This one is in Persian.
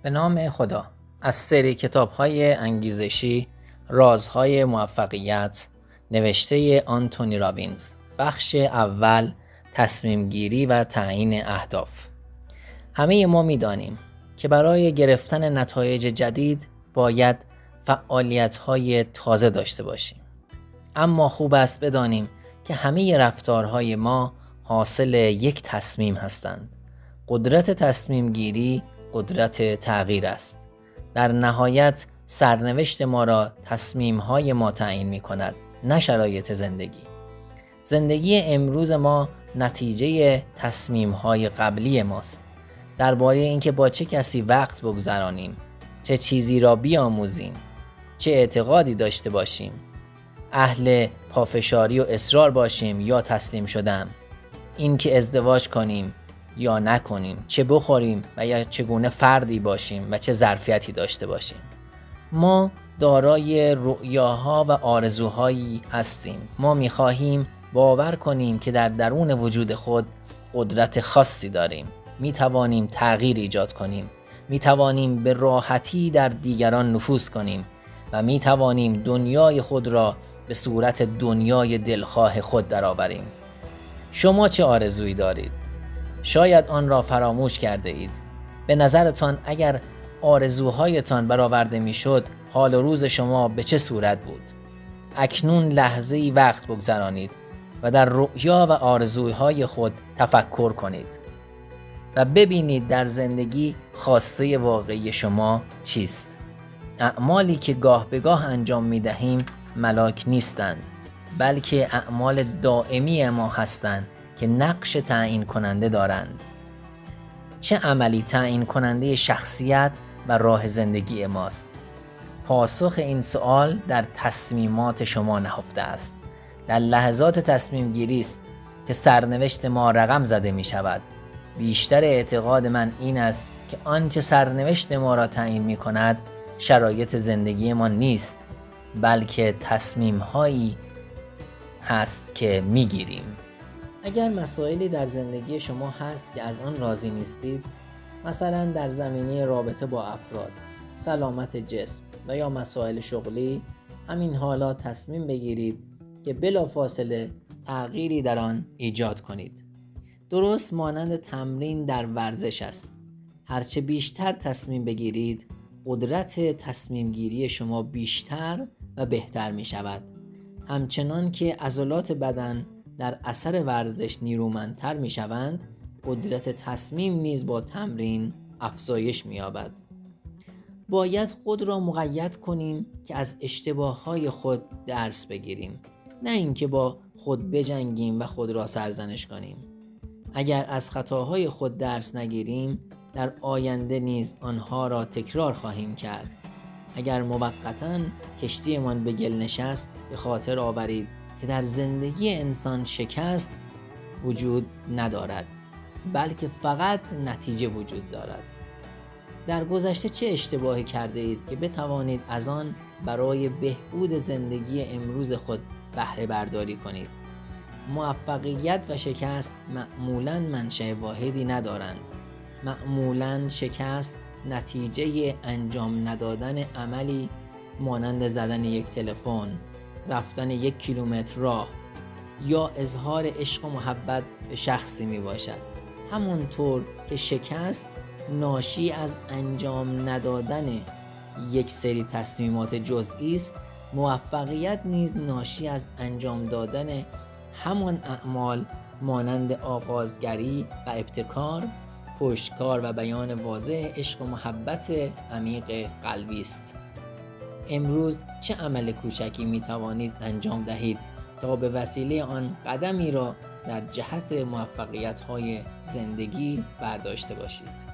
به نام خدا. از سری کتاب‌های انگیزشی رازهای موفقیت نوشته آنتونی رابینز. بخش اول، تصمیم گیری و تعیین اهداف. همه ما می‌دانیم که برای گرفتن نتایج جدید باید فعالیت‌های تازه داشته باشیم. اما خوب است بدانیم که همه رفتارهای ما حاصل یک تصمیم هستند. قدرت تصمیم گیری قدرت تغییر است. در نهایت سرنوشت ما را تصمیم‌های ما تعیین می‌کند، نه شرایط زندگی. زندگی امروز ما نتیجه تصمیم‌های قبلی ماست. درباره اینکه با چه کسی وقت بگذرانیم، چه چیزی را بیاموزیم، چه اعتقادی داشته باشیم، اهل پافشاری و اصرار باشیم یا تسلیم شدن، اینکه ازدواج کنیم یا نکنیم، چه بخوریم و یا چگونه فردی باشیم و چه ظرفیتی داشته باشیم. ما دارای رؤیاها و آرزوهایی هستیم. ما می‌خواهیم باور کنیم که در درون وجود خود قدرت خاصی داریم. می‌توانیم تغییر ایجاد کنیم. می‌توانیم به راحتی در دیگران نفوذ کنیم و می‌توانیم دنیای خود را به صورت دنیای دلخواه خود درآوریم. شما چه آرزویی دارید؟ شاید آن را فراموش کرده اید. به نظرتان اگر آرزوهایتان برآورده میشد، حال و روز شما به چه صورت بود؟ اکنون لحظه‌ای وقت بگذرانید و در رؤیا و آرزوهای خود تفکر کنید و ببینید در زندگی خواسته واقعی شما چیست. اعمالی که گاه به گاه انجام می‌دهیم ملاک نیستند، بلکه اعمال دائمی ما هستند که نقش تعیین کننده دارند. چه عملی تعیین کننده شخصیت و راه زندگی ماست؟ پاسخ این سوال در تصمیمات شما نهفته است. در لحظات تصمیم گیری است که سرنوشت ما رقم زده می شود. بیشتر اعتقاد من این است که آنچه سرنوشت ما را تعیین می کند شرایط زندگی ما نیست، بلکه تصمیم هایی هست که می گیریم. اگر مسائلی در زندگی شما هست که از آن راضی نیستید، مثلا در زمینه رابطه با افراد، سلامت جسم و یا مسائل شغلی، همین حالا تصمیم بگیرید که بلافاصله تغییری در آن ایجاد کنید. درست مانند تمرین در ورزش است. هرچه بیشتر تصمیم بگیرید، قدرت تصمیم گیری شما بیشتر و بهتر می شود. همچنان که عضلات بدن در اثر ورزش نیرومندتر می شوند، قدرت تصمیم نیز با تمرین افزایش می یابد. باید خود را مقید کنیم که از اشتباهات خود درس بگیریم، نه اینکه با خود بجنگیم و خود را سرزنش کنیم. اگر از خطاهای خود درس نگیریم، در آینده نیز آنها را تکرار خواهیم کرد. اگر موقتاً کشتیمان به گل نشست، به خاطر آورید که در زندگی انسان شکست وجود ندارد، بلکه فقط نتیجه وجود دارد. در گذشته چه اشتباهی کرده اید که بتوانید از آن برای بهبود زندگی امروز خود بهره برداری کنید؟ موفقیت و شکست معمولاً منشأ واحدی ندارند. معمولاً شکست نتیجه انجام ندادن عملی مانند زدن یک تلفن، رفتن 1 کیلومتر راه یا اظهار عشق و محبت به شخصی می باشد. همانطور که شکست ناشی از انجام ندادن یک سری تصمیمات جزئی است، موفقیت نیز ناشی از انجام دادن همان اعمال مانند آغازگری و ابتکار، پشتکار و بیان واضح عشق و محبت عمیق قلبی است. امروز چه عمل کوچکی می توانید انجام دهید تا به وسیله آن قدمی را در جهت موفقیت‌های زندگی برداشته باشید؟